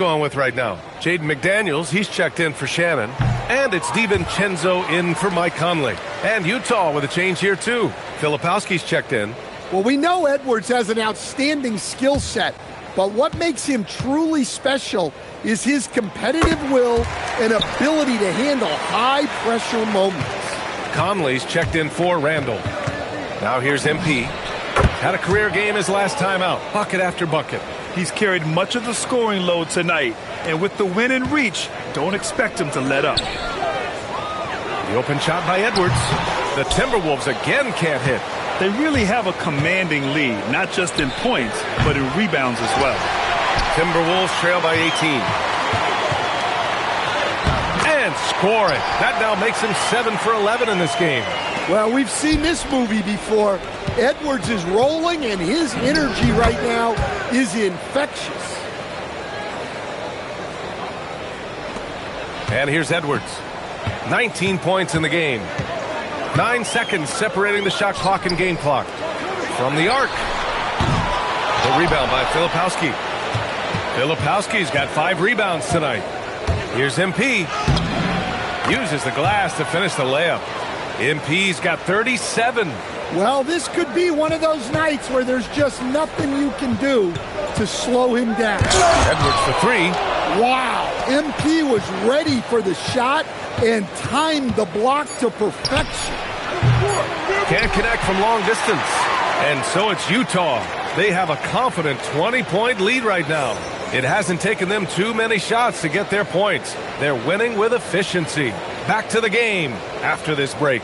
Going with right now. Jaden McDaniels, he's checked in for Shannon. And it's DiVincenzo in for Mike Conley. And Utah with a change here too. Filipowski's checked in. Well, we know Edwards has an outstanding skill set, but what makes him truly special is his competitive will and ability to handle high-pressure moments. Conley's checked in for Randall. Now here's MP. Had a career game his last time out. Bucket after bucket. He's carried much of the scoring load tonight, and with the win in reach, don't expect him to let up. The open shot by Edwards. The Timberwolves again can't hit. They really have a commanding lead, not just in points, but in rebounds as well. Timberwolves trail by 18. And scoring. That now makes him 7 for 11 in this game. Well, we've seen this movie before. Edwards is rolling, and his energy right now is infectious. And here's Edwards. 19 points in the game. 9 seconds separating the shot clock and game clock. From the arc. The rebound by Filipowski. Filipowski's got 5 rebounds tonight. Here's MP. Uses the glass to finish the layup. MP's got 37. Well, this could be one of those nights where there's just nothing you can do to slow him down. Edwards for 3. Wow, MP was ready for the shot and timed the block to perfection. Can't connect from long distance. And so it's Utah. They have a confident 20-point lead right now. It hasn't taken them too many shots to get their points. They're winning with efficiency. Back to the game after this break.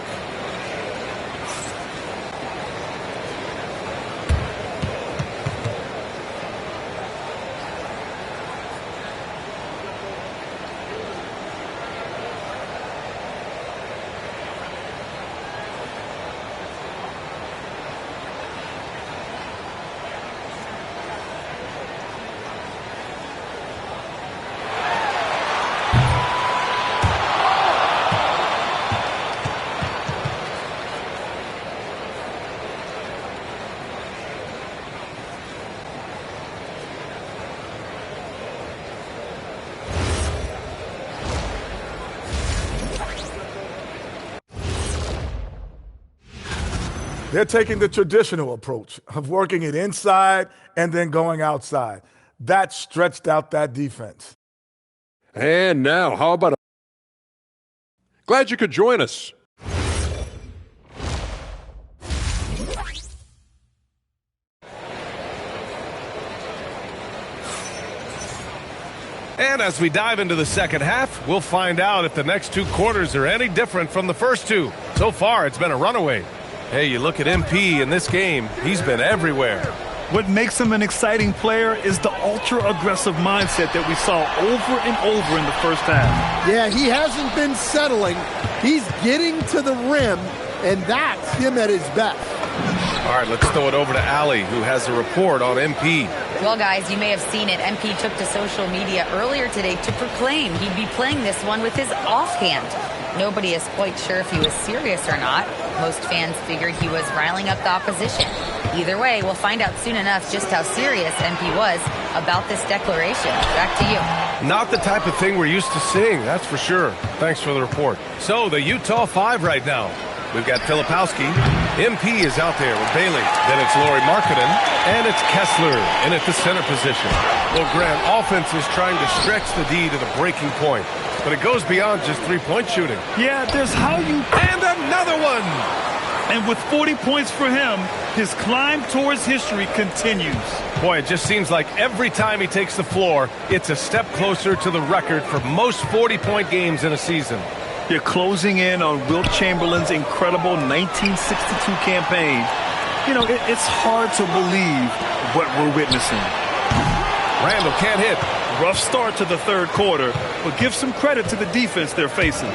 They're taking the traditional approach of working it inside and then going outside. That stretched out that defense. And now, how about glad you could join us. And as we dive into the second half, we'll find out if the next 2 quarters are any different from the first 2. So far, it's been a runaway. Hey, you look at MP in this game, he's been everywhere. What makes him an exciting player is the ultra-aggressive mindset that we saw over and over in the first half. Yeah, he hasn't been settling. He's getting to the rim, and that's him at his best. All right, let's throw it over to Allie, who has a report on MP. Well, guys, you may have seen it. MP took to social media earlier today to proclaim he'd be playing this one with his offhand. Nobody is quite sure if he was serious or not. Most fans figured he was riling up the opposition. Either way, we'll find out soon enough just how serious MP was about this declaration. Back to you. Not the type of thing we're used to seeing, that's for sure. Thanks for the report. So, the Utah 5 right now. We've got Filipowski. MP is out there with Bailey. Then it's Lauri Markkanen. And it's Kessler in at the center position. Well, Grant, offense is trying to stretch the D to the breaking point. But it goes beyond just three-point shooting. Yeah, there's how you... And another one! And with 40 points for him, his climb towards history continues. Boy, it just seems like every time he takes the floor, it's a step closer to the record for most 40-point games in a season. You're closing in on Wilt Chamberlain's incredible 1962 campaign. You know, it's hard to believe what we're witnessing. Randall can't hit. Rough start to the third quarter, but give some credit to the defense they're facing.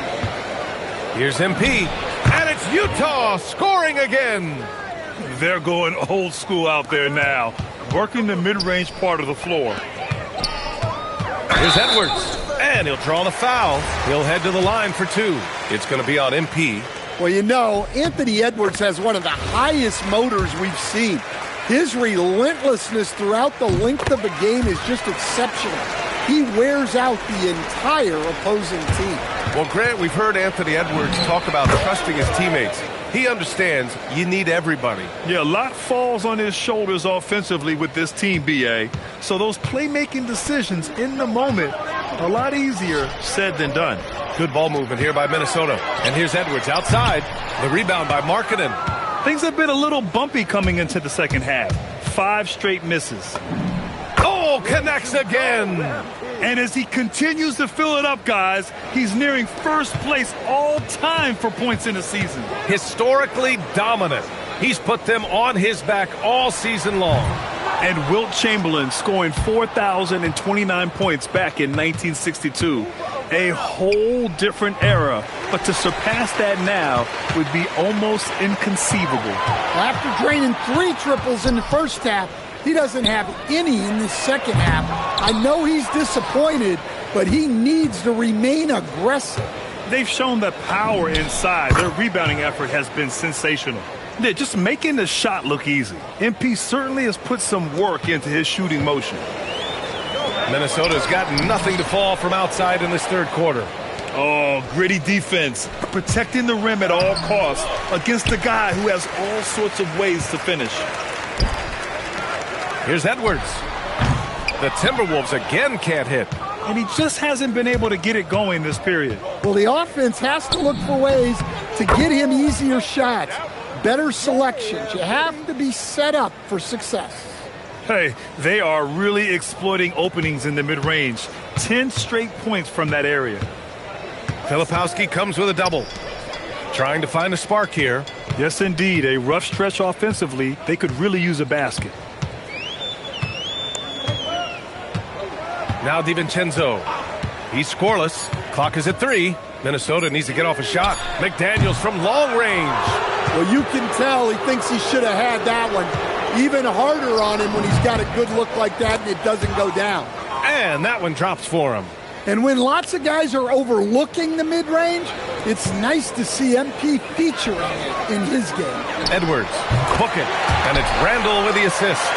Here's MP, and it's Utah scoring again. They're going old school out there now, working the mid-range part of the floor. Here's Edwards, and he'll draw the foul. He'll head to the line for 2. It's going to be on MP. Well, you know, Anthony Edwards has one of the highest motors we've seen. His relentlessness throughout the length of the game is just exceptional. he wears out the entire opposing team. Well, Grant, we've heard Anthony Edwards talk about trusting his teammates. He understands you need everybody. Yeah, a lot falls on his shoulders offensively with this team, B.A. So those playmaking decisions in the moment are a lot easier said than done. Good ball movement here by Minnesota. And here's Edwards outside. The rebound by Markkanen. Things have been a little bumpy coming into the second half. 5 straight misses. Oh, connects again. And as he continues to fill it up, guys, he's nearing first place all time for points in the season. Historically dominant. He's put them on his back all season long. And Wilt Chamberlain scoring 4,029 points back in 1962. A whole different era. But to surpass that now would be almost inconceivable. After draining 3 triples in the first half, he doesn't have any in the second half. I know he's disappointed, but he needs to remain aggressive. They've shown the power inside. Their rebounding effort has been sensational. They're just making the shot look easy. MP certainly has put some work into his shooting motion. Minnesota's got nothing to fall from outside in this third quarter. Oh, gritty defense. Protecting the rim at all costs against a guy who has all sorts of ways to finish. Here's Edwards. The Timberwolves again can't hit. And he just hasn't been able to get it going this period. Well, the offense has to look for ways to get him easier shots, better selections. You have to be set up for success. Hey, they are really exploiting openings in the mid-range. 10 straight points from that area. Filipowski comes with a double. Trying to find a spark here. Yes, indeed. A rough stretch offensively. They could really use a basket. Now DiVincenzo. He's scoreless. Clock is at 3. Minnesota needs to get off a shot. McDaniels from long range. Well, you can tell he thinks he should have had that one. Even harder on him when he's got a good look like that and it doesn't go down. And that one drops for him. And when lots of guys are overlooking the mid-range, it's nice to see MP featuring it in his game. Edwards, book it, and it's Randall with the assist.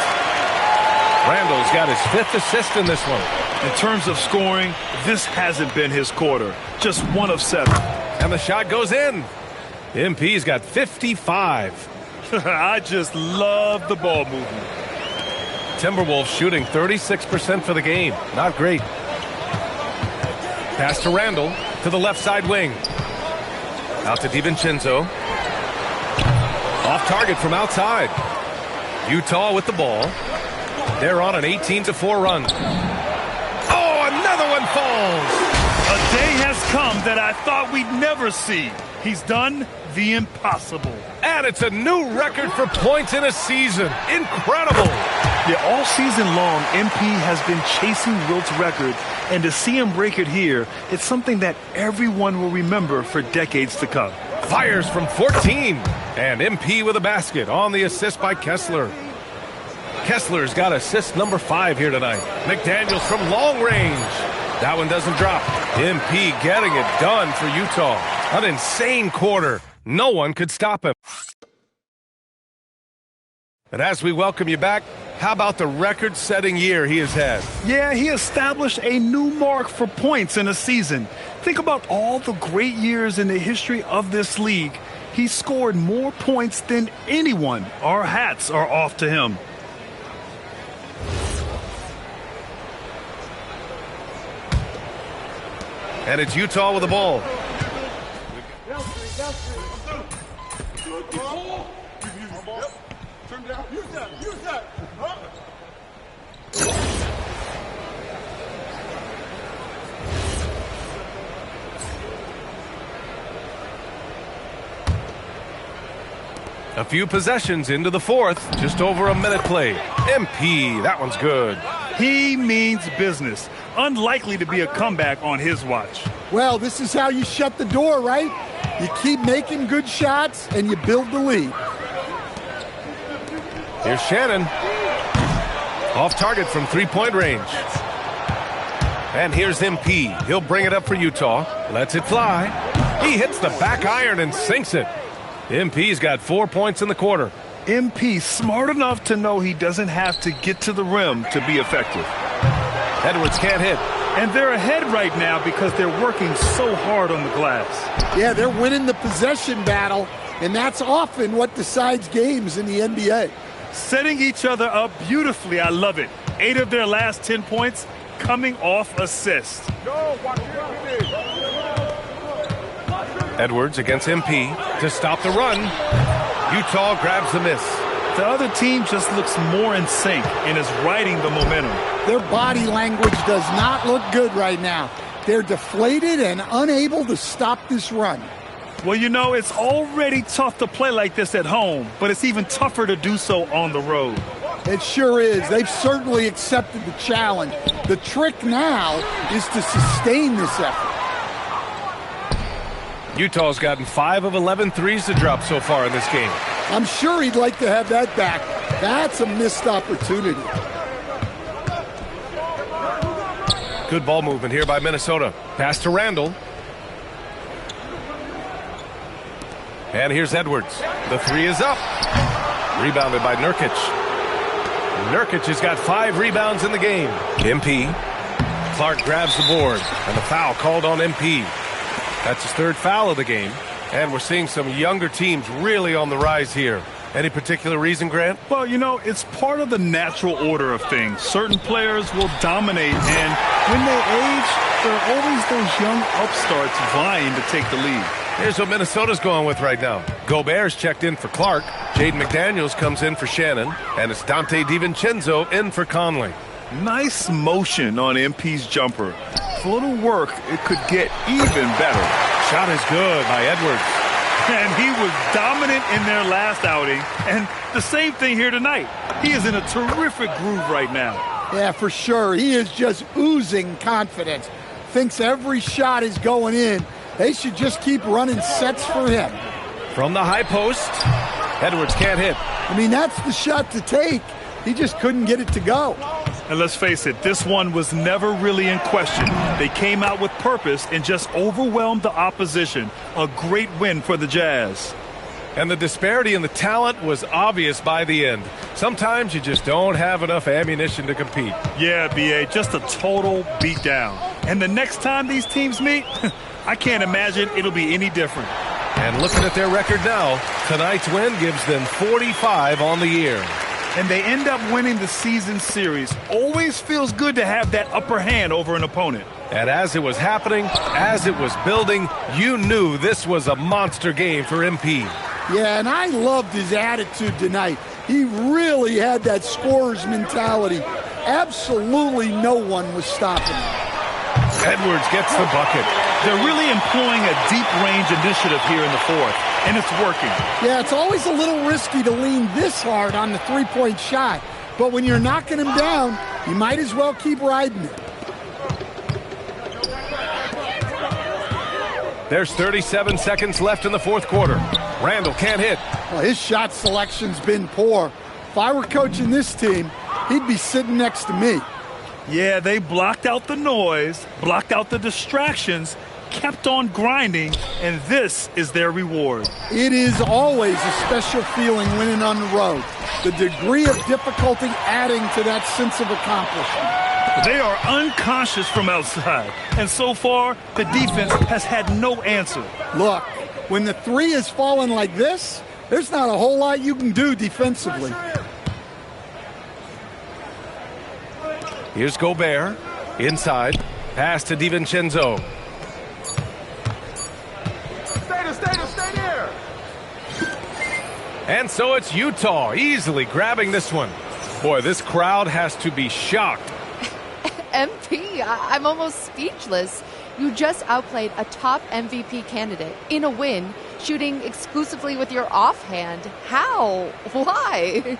Randall's got his 5th assist in this one. In terms of scoring, this hasn't been his quarter. Just 1 of 7. And the shot goes in. MP's got 55. I just love the ball movement. Timberwolves shooting 36% for the game. Not great. Pass to Randall to the left side wing. Out to DiVincenzo. Off target from outside. Utah with the ball. They're on an 18-4 run. Oh, another one falls. A day has come that I thought we'd never see. He's done the impossible. And it's a new record for points in a season. Incredible. Yeah, all season long, MP has been chasing Wilt's record, and to see him break it here, it's something that everyone will remember for decades to come. Fires from 14. And MP with a basket on the assist by Kessler. Kessler's got assist number 5 here tonight. McDaniels from long range. That one doesn't drop. MP getting it done for Utah. An insane quarter. No one could stop him. And as we welcome you back, how about the record-setting year he has had? Yeah, he established a new mark for points in a season. Think about all the great years in the history of this league. He scored more points than anyone. Our hats are off to him. And it's Utah with the ball. A few possessions into the fourth. Just over a minute played. MP, that one's good. He means business. Unlikely to be a comeback on his watch. Well, this is how you shut the door, right? You keep making good shots and you build the lead. Here's Shannon. Off target from three-point range. And here's MP. He'll bring it up for Utah. Lets it fly. He hits the back iron and sinks it. MP's got 4 points in the quarter. MP smart enough to know he doesn't have to get to the rim to be effective. Edwards can't hit. And they're ahead right now because they're working so hard on the glass. Yeah, they're winning the possession battle, and that's often what decides games in the NBA. Setting each other up beautifully. I love it. 8 of their last 10 points coming off assists. Edwards against MP to stop the run. Utah grabs the miss. The other team just looks more in sync and is riding the momentum. Their body language does not look good right now. They're deflated and unable to stop this run. Well, you know, it's already tough to play like this at home, but it's even tougher to do so on the road. It sure is. They've certainly accepted the challenge. The trick now is to sustain this effort. Utah's gotten 5 of 11 threes to drop so far in this game. I'm sure he'd like to have that back. That's a missed opportunity. Good ball movement here by Minnesota. Pass to Randall. And here's Edwards. The three is up. Rebounded by Nurkic. Nurkic has got 5 rebounds in the game. MP. Clark grabs the board. And the foul called on MP. That's his 3rd foul of the game. And we're seeing some younger teams really on the rise here. Any particular reason, Grant? Well, you know, it's part of the natural order of things. Certain players will dominate, and when they age, there are always those young upstarts vying to take the lead. Here's what Minnesota's going with right now. Gobert's checked in for Clark. Jaden McDaniels comes in for Shannon. And it's Dante DiVincenzo in for Conley. Nice motion on MP's jumper. With a little work, it could get even better. Shot is good by Edwards. And he was dominant in their last outing. And the same thing here tonight. He is in a terrific groove right now. Yeah, for sure. He is just oozing confidence. Thinks every shot is going in. They should just keep running sets for him. From the high post, Edwards can't hit. I mean, that's the shot to take. He just couldn't get it to go. And let's face it, this one was never really in question. They came out with purpose and just overwhelmed the opposition. A great win for the Jazz. And the disparity in the talent was obvious by the end. Sometimes you just don't have enough ammunition to compete. Yeah, B.A., just a total beatdown. And the next time these teams meet, I can't imagine it'll be any different. And looking at their record now, tonight's win gives them 45 on the year. And they end up winning the season series. Always feels good to have that upper hand over an opponent. And as it was happening, as it was building, you knew this was a monster game for MP. Yeah, and I loved his attitude tonight. He really had that scorer's mentality. Absolutely no one was stopping him. Edwards gets the bucket. They're really employing a deep-range initiative here in the 4th, and it's working. Yeah, it's always a little risky to lean this hard on the three-point shot, but when you're knocking him down, you might as well keep riding it. There's 37 seconds left in the 4th quarter. Randall can't hit. Well, his shot selection's been poor. If I were coaching this team, he'd be sitting next to me. Yeah, they blocked out the noise, blocked out the distractions, kept on grinding, and this is their reward. It is always a special feeling winning on the road. The degree of difficulty adding to that sense of accomplishment. They are unconscious from outside, and so far, the defense has had no answer. Look, when the three is falling like this, there's not a whole lot you can do defensively. Here's Gobert. Inside. Pass to DiVincenzo. Stay there. And so it's Utah easily grabbing this one. Boy, this crowd has to be shocked. MP, I'm almost speechless. You just outplayed a top MVP candidate in a win, shooting exclusively with your offhand. How? Why?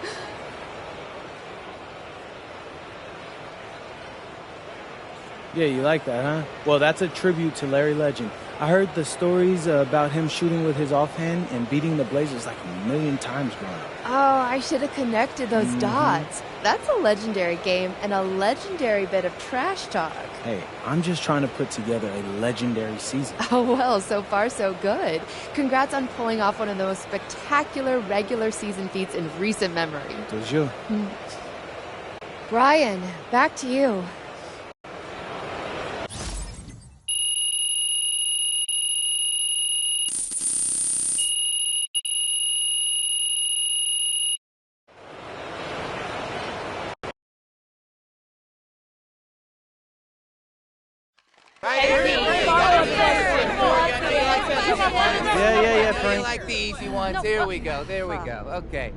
Yeah, you like that, huh? Well, that's a tribute to Larry Legend. I heard the stories about him shooting with his offhand and beating the Blazers like a million times growing up. Oh, I should have connected those dots. That's a legendary game and a legendary bit of trash talk. Hey, I'm just trying to put together a legendary season. Oh, well, so far so good. Congrats on pulling off one of the most spectacular regular season feats in recent memory. Does you? Brian, back to you. Yeah, Frank. Like the easy ones. There we go. Okay.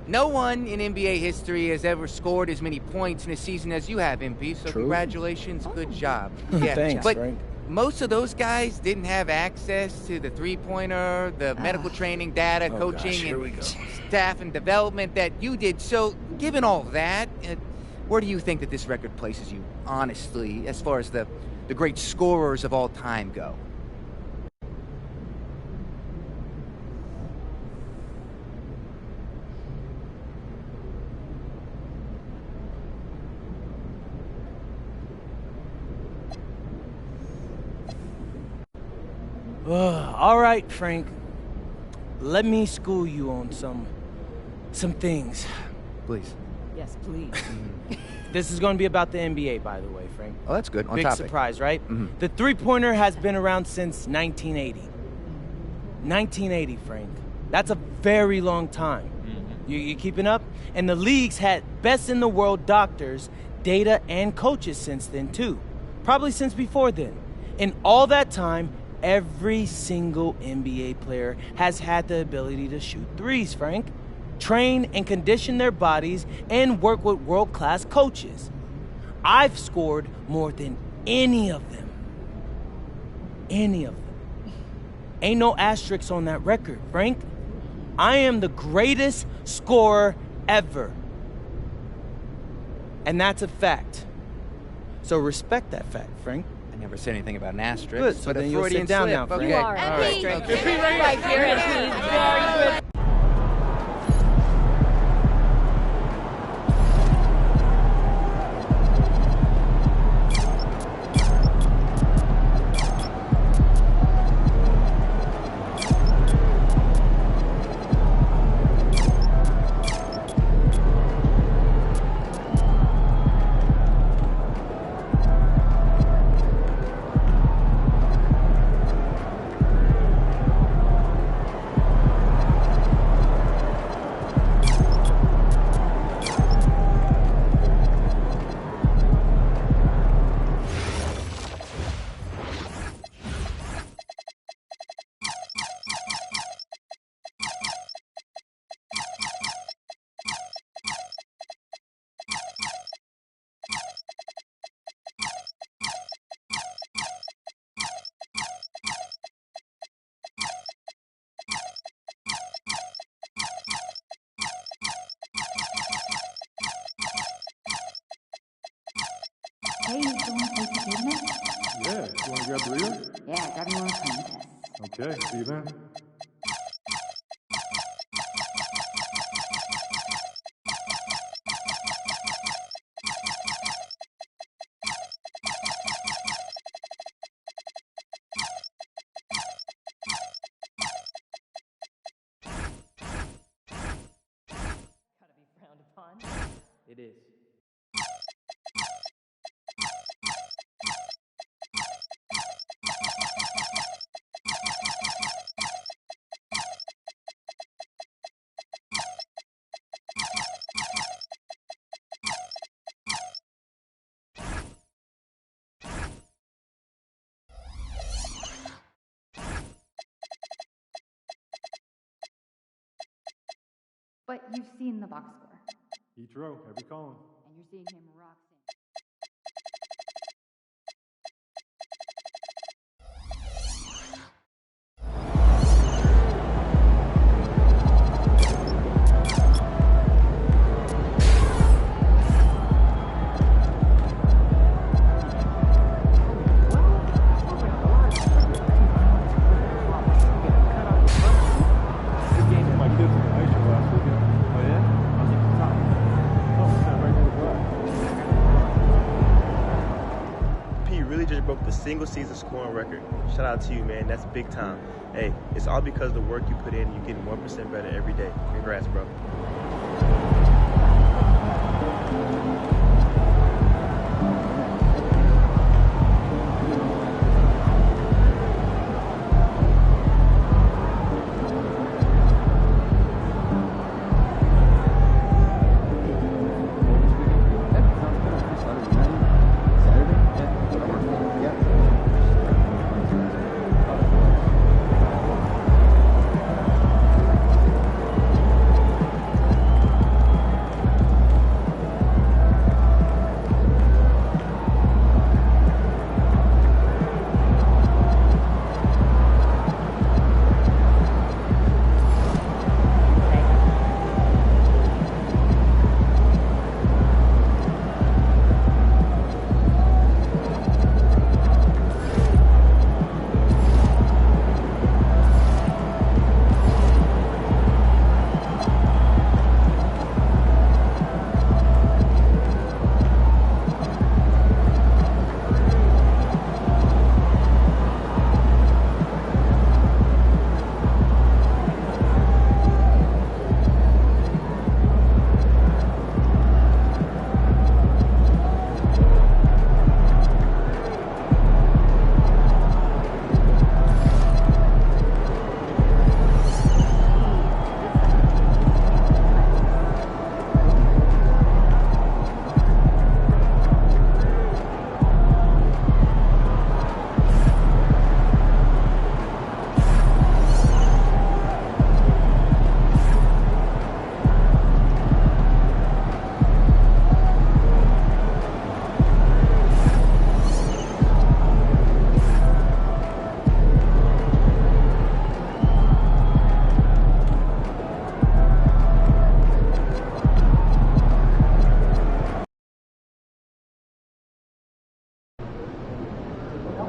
No one in NBA history has ever scored as many points in a season as you have, MP. So congratulations. Good job. Yeah. Thanks, but Frank. most of those guys didn't have access to the three-pointer, the medical training data, coaching, and staff and development that you did. So given all that, where do you think that this record places you, honestly, as far as the great scorers of all time go? All right, Frank. Let me school you on some things. Please. Yes, please. This is going to be about the NBA, by the way, Frank. Oh, that's good. On Big topic. surprise, right? Mm-hmm. The three-pointer has been around since 1980. 1980, Frank. That's a very long time. Mm-hmm. You keeping up? And the league's had best-in-the-world doctors, data, and coaches since then, too. Probably since before then. In all that time, every single NBA player has had the ability to shoot threes, Frank. Train and condition their bodies and work with world-class coaches. I've scored more than any of them. Any of them. Ain't no asterisks on that record, Frank. I am the greatest scorer ever. And that's a fact. So respect that fact, Frank. I never said anything about an asterisk. Good, so but then a you'll Freudian sit down slip. now, Frank. Okay. You are. All right. MP, Okay. right here, MP. Very good. Hey, you still want to play pavement? Yeah, you want to grab the reader? Yeah, grab me one of test. Okay, see you then. Gotta be frowned upon. It is. But you've seen the box score, Each row, every column. and you're seeing him rock in. My kids in the ice show last weekend. Oh yeah? I was at the top. Oh, right there with P really just broke the single season scoring record. Shout out to you, man. That's big time. Hey, it's all because of the work you put in. You're getting 1% better every day. Congrats, bro.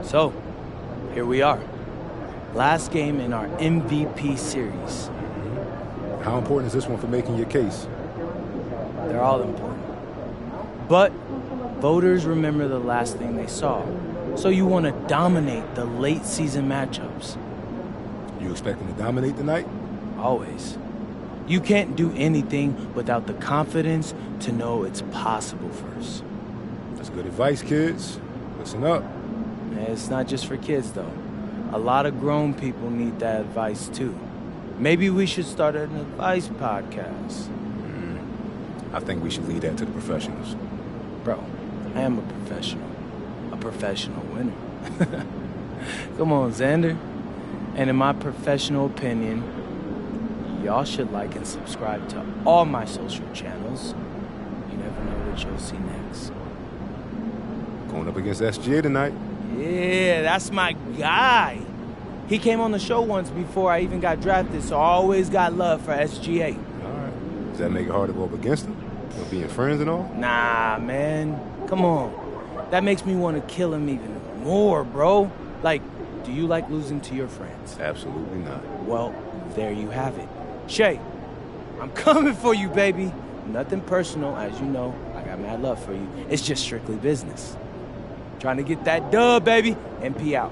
So, here we are. Last game in our MVP series. How important is this one for making your case? They're all important. But voters remember the last thing they saw. So you want to dominate the late season matchups. You expecting to dominate tonight? Always. You can't do anything without the confidence to know it's possible first. That's good advice, kids. Listen up. It's not just for kids, though. A lot of grown people need that advice, too. Maybe we should start an advice podcast. I think we should leave that to the professionals. Bro, I am a professional winner. Come on, Xander. And in my professional opinion, y'all should like and subscribe to all my social channels. You never know what you'll see next. Going up against SGA tonight. Yeah, that's my guy. He came on the show once before I even got drafted, so I always got love for SGA. All right. Does that make it hard to go up against him? For being friends and all? Nah, man. Come on. That makes me want to kill him even more, bro. Like, do you like losing to your friends? Absolutely not. Well, there you have it. Shay, I'm coming for you, baby. Nothing personal, as you know. I got mad love for you. It's just strictly business. Trying to get that dub, baby. MP out.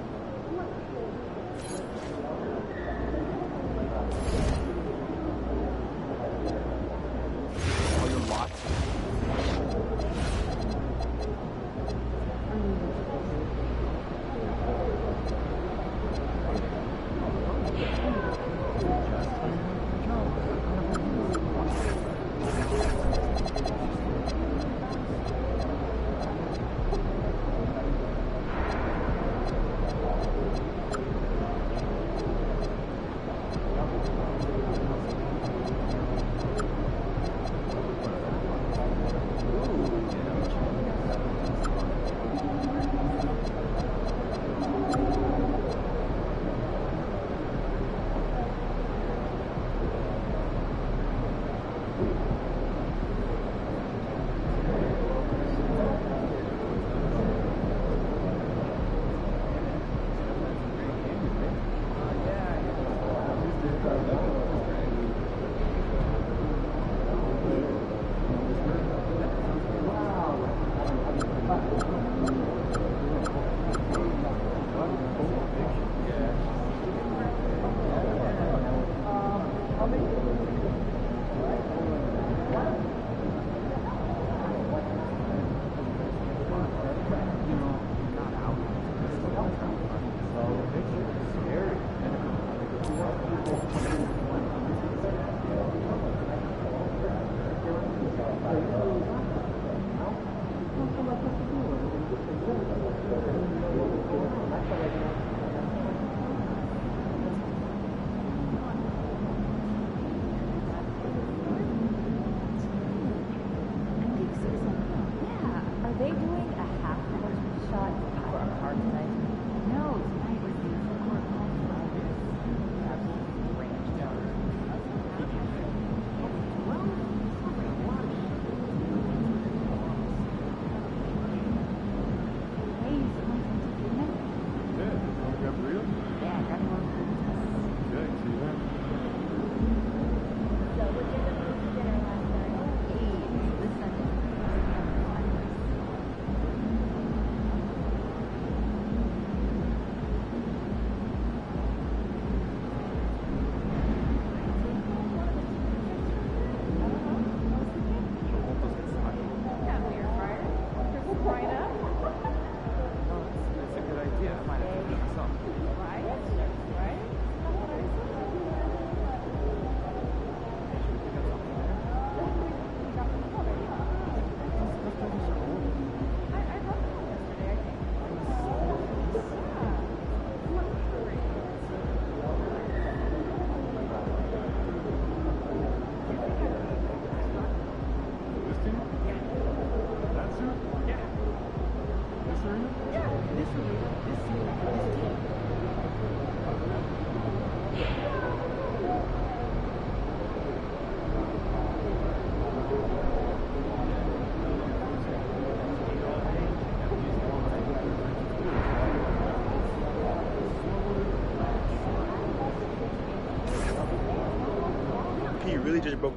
really just broke.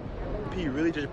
P really just.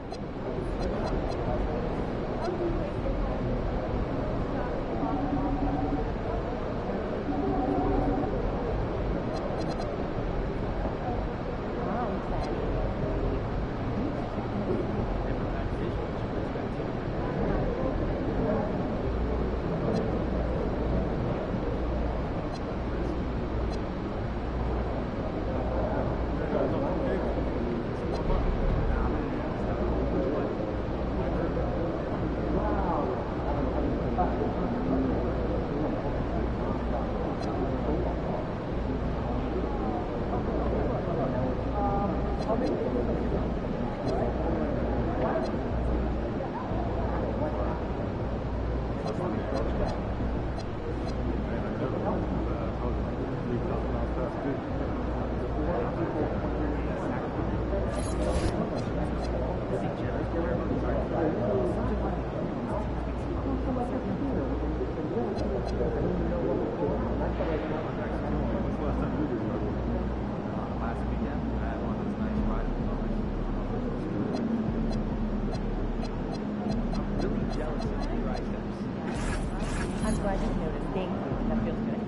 I'm glad you noticed. Thank you. That feels good.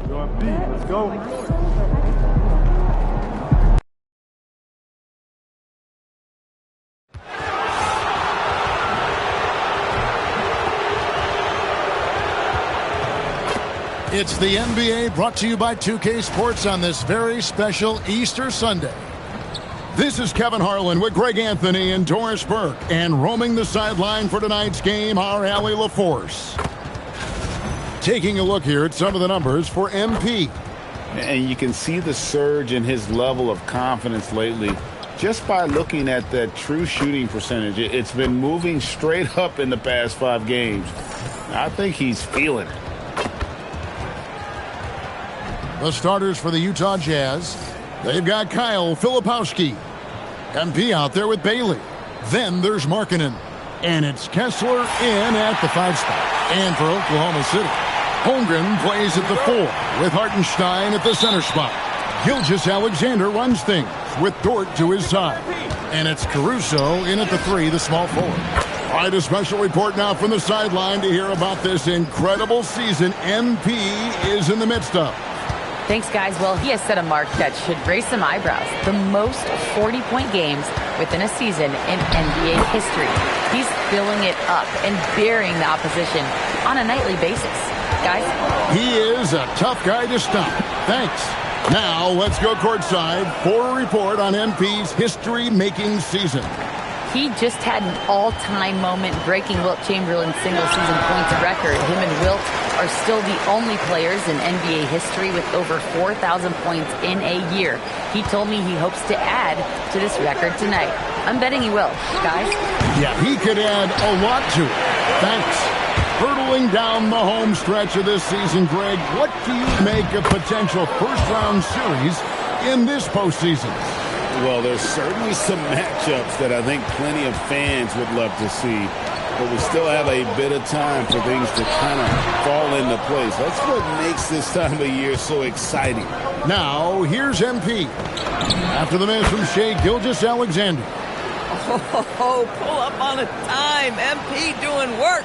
Go on, B. Let's go. It's the NBA brought to you by 2K Sports on this very special Easter Sunday. This is Kevin Harlan with Greg Anthony and Doris Burke, and roaming the sideline for tonight's game, our Allie LaForce. Taking a look here at some of the numbers for MP. And you can see the surge in his level of confidence lately just by looking at that true shooting percentage. It's been moving straight up in the past 5 games. I think he's feeling it. The starters for the Utah Jazz. They've got Kyle Filipowski. MP out there with Bailey. Then there's Markkanen. And it's Kessler in at the 5 spot. And for Oklahoma City, Holmgren plays at the 4 with Hartenstein at the center spot. Gilgeous-Alexander runs things with Dort to his side. And it's Caruso in at the 3, the small forward. All right, a special report now from the sideline to hear about this incredible season MP is in the midst of. Thanks, guys. Well, he has set a mark that should raise some eyebrows. The most 40-point games within a season in NBA history. He's filling it up and burying the opposition on a nightly basis. Guys? He is a tough guy to stop. Thanks. Now, let's go courtside for a report on MP's history-making season. He just had an all-time moment breaking Wilt Chamberlain's single-season points record. Him and Wilt are still the only players in NBA history with over 4,000 points in a year. He told me he hopes to add to this record tonight. I'm betting he will, guys. Yeah, he could add a lot to it. Thanks. Hurtling down the home stretch of this season, Greg, what do you make of potential first-round series in this postseason? Well, there's certainly some matchups that I think plenty of fans would love to see. But we still have a bit of time for things to kind of fall into place. That's what makes this time of year so exciting. Now, here's MP. After the miss from Shai Gilgeous-Alexander. Oh, pull up on a dime. MP doing work.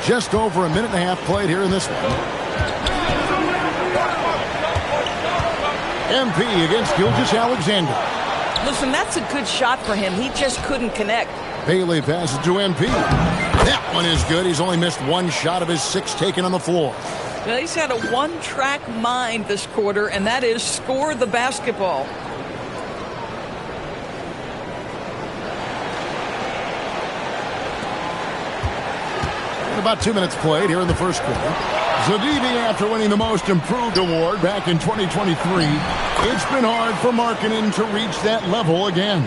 Just over a minute and a half played here in this one. MP against Gilgeous-Alexander. Listen, that's a good shot for him. He just couldn't connect. Bailey passes to MP. That one is good. He's only missed 1 shot of his 6 taken on the floor. Well, he's had a one-track mind this quarter, and that is score the basketball. About 2 minutes played here in the first quarter. Zadibi, after winning the Most Improved award back in 2023, it's been hard for Markkanen to reach that level again.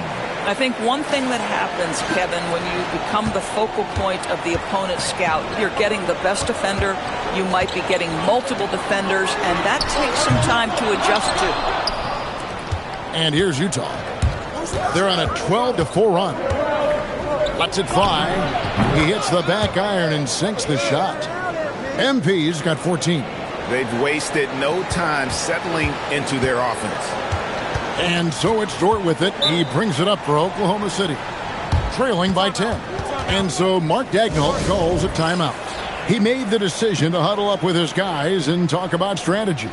I think one thing that happens, Kevin, when you become the focal point of the opponent's scout, you're getting the best defender, you might be getting multiple defenders, and that takes some time to adjust to. And here's Utah. They're on a 12-4 run. Lets it fly. He hits the back iron and sinks the shot. MP's got 14. They've wasted no time settling into their offense. And so it's Dort with it. He brings it up for Oklahoma City, trailing by 10. And so Mark Daigneault calls a timeout. He made the decision to huddle up with his guys and talk about strategy.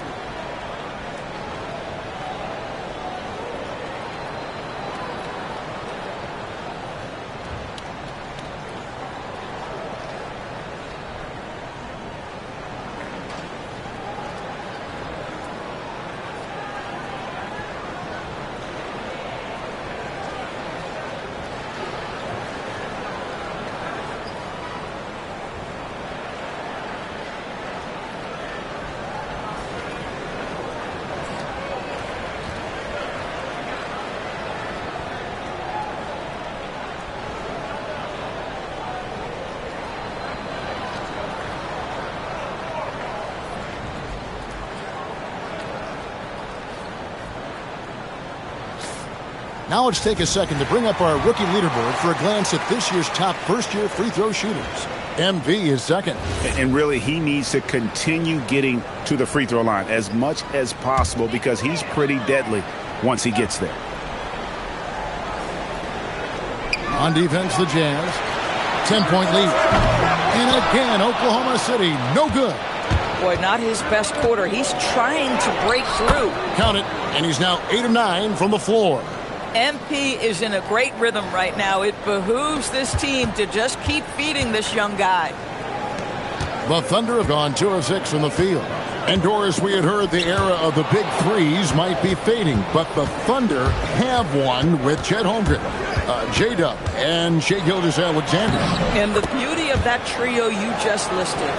Now let's take a second to bring up our rookie leaderboard for a glance at this year's top first-year free throw shooters. MP is second. And really, he needs to continue getting to the free throw line as much as possible because he's pretty deadly once he gets there. On defense, the Jazz. 10-point lead. And again, Oklahoma City, no good. Boy, not his best quarter. He's trying to break through. Count it, and he's now 8 of 9 from the floor. MP is in a great rhythm right now. It behooves this team to just keep feeding this young guy. The Thunder have gone 2 of 6 from the field. And Doris, we had heard the era of the big threes might be fading, but the Thunder have one with Chet Holmgren, J-Dub, and Shai Gilgeous-Alexander. And the beauty of that trio you just listed,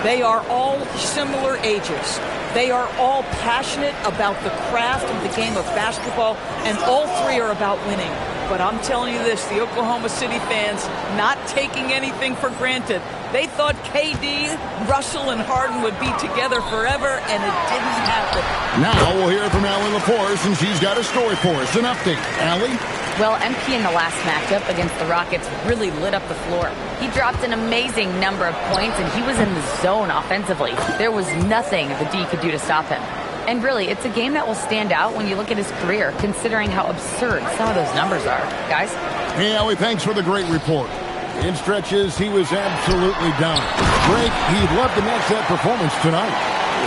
they are all similar ages. They are all passionate about the craft of the game of basketball, and all three are about winning. But I'm telling you this, the Oklahoma City fans not taking anything for granted. They thought KD, Russell, and Harden would be together forever, and it didn't happen. Now we'll hear from Allie LaForce, and she's got a story for us. An update. Allie? Well, MP in the last matchup against the Rockets really lit up the floor. He dropped an amazing number of points, and he was in the zone offensively. There was nothing the D could do to stop him. And really, it's a game that will stand out when you look at his career, considering how absurd some of those numbers are. Guys? Hey, Allie, thanks for the great report. In stretches, he was absolutely down. Greg, he'd love to match that performance tonight.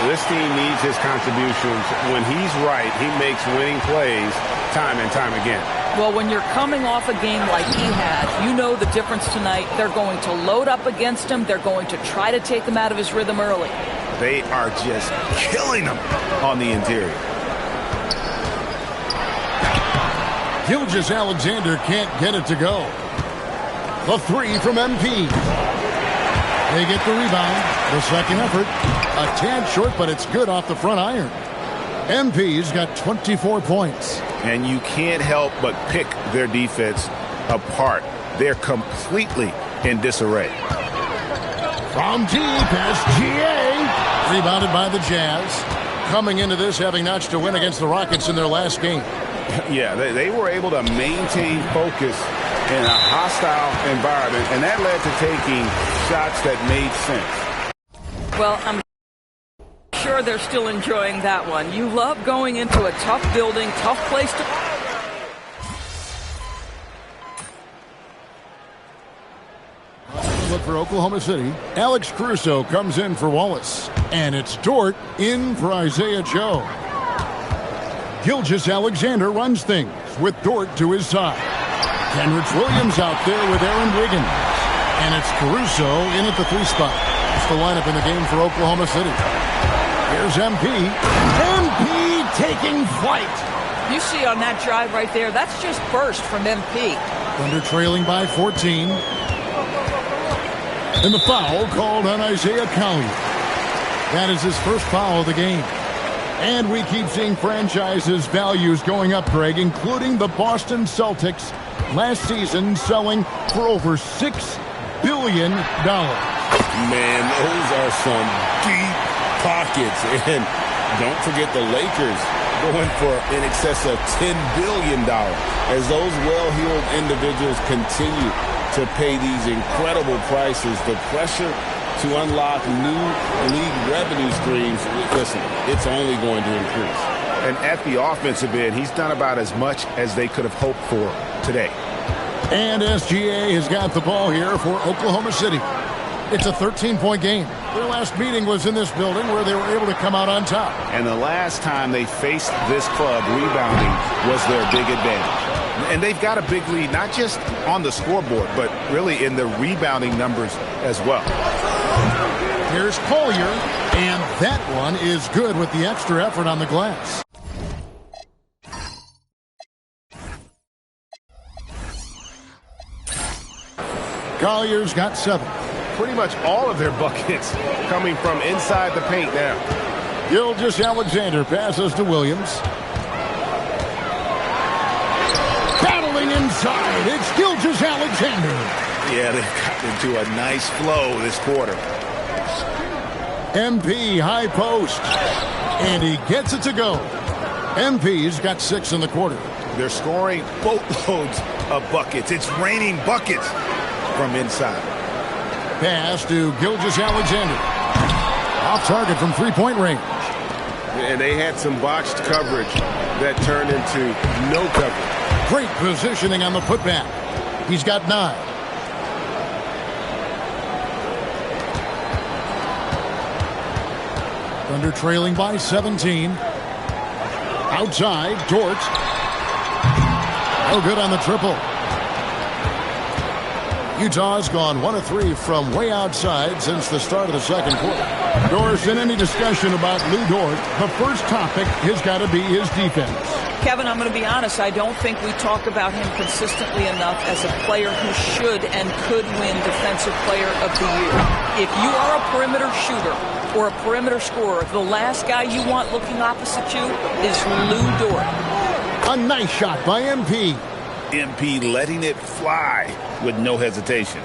This team needs his contributions. When he's right, he makes winning plays time and time again. Well, when you're coming off a game like he had, you know the difference tonight. They're going to load up against him. They're going to try to take him out of his rhythm early. They are just killing him on the interior. Gilgeous-Alexander can't get it to go. The three from MP. They get the rebound. The second effort. A tad short, but it's good off the front iron. MP's got 24 points. And you can't help but pick their defense apart. They're completely in disarray. From deep as GA. Rebounded by the Jazz. Coming into this having notched a win against the Rockets in their last game. Yeah, they were able to maintain focus in a hostile environment, and that led to taking shots that made sense. Well, I'm sure they're still enjoying that one. You love going into a tough building, tough place to... Look for Oklahoma City. Alex Caruso comes in for Wallace. And it's Dort in for Isaiah Joe. Gilgeous-Alexander runs things with Dort to his side. Kenrich Williams out there with Aaron Wiggins. And it's Caruso in at the 3 spot. It's the lineup in the game for Oklahoma City. Here's MP. MP taking flight. You see on that drive right there, that's just burst from MP. Thunder trailing by 14. And the foul called on Isaiah Collier. That is his first foul of the game. And we keep seeing franchises' values going up, Greg, including the Boston Celtics last season selling for over $6 billion. Man, those are some deep pockets. And don't forget the Lakers going for in excess of $10 billion as those well-heeled individuals continue to pay these incredible prices. The pressure to unlock new league revenue streams, listen, it's only going to increase. And at the offensive end, he's done about as much as they could have hoped for today. And SGA has got the ball here for Oklahoma City. It's a 13-point game. Their last meeting was in this building where they were able to come out on top. And the last time they faced this club, rebounding was their big advantage. And they've got a big lead, not just on the scoreboard, but really in the rebounding numbers as well. Here's Collier, and that one is good with the extra effort on the glass. Collier's got 7. Pretty much all of their buckets coming from inside the paint now. Gilgeous-Alexander passes to Williams. Battling inside, it's Gilgeous-Alexander. Yeah, they've gotten into a nice flow this quarter. MP high post, and he gets it to go. MP's got 6 in the quarter. They're scoring boatloads of buckets. It's raining buckets from inside. Pass to Gilgeous-Alexander. Off target from three-point range. And they had some botched coverage that turned into no coverage. Great positioning on the putback. He's got 9. Thunder trailing by 17. Outside, Dort. No good on the triple. Utah's gone 1 of 3 from way outside since the start of the second quarter. Doris, in any discussion about Lou Dort, the first topic has got to be his defense. Kevin, I'm going to be honest. I don't think we talk about him consistently enough as a player who should and could win Defensive Player of the Year. If you are a perimeter shooter or a perimeter scorer, the last guy you want looking opposite you is Lou Dort. A nice shot by MP. MP letting it fly with no hesitation.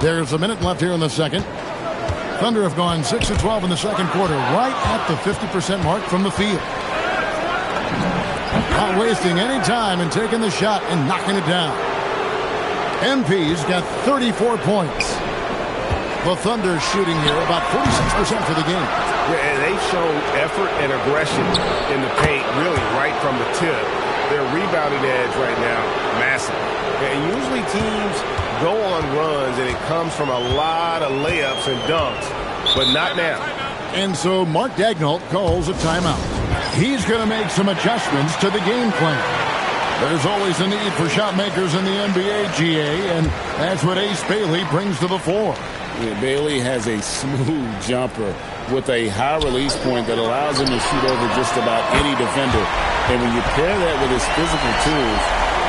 There's a minute left here in the second. Thunder have gone 6 of 12 in the second quarter, right at the 50% mark from the field. Not wasting any time and taking the shot and knocking it down. MP's got 34 points. The Thunder shooting here about 46% for the game. Yeah, and they've shown effort and aggression in the paint really right from the tip. Their rebounding edge right now, massive. And usually teams go on runs and it comes from a lot of layups and dunks, but not now. And so Mark Daigneault calls a timeout. He's going to make some adjustments to the game plan. There's always a need for shot makers in the NBA, GA, and that's what Ace Bailey brings to the fore. Yeah, Bailey has a smooth jumper with a high release point that allows him to shoot over just about any defender. And when you pair that with his physical tools,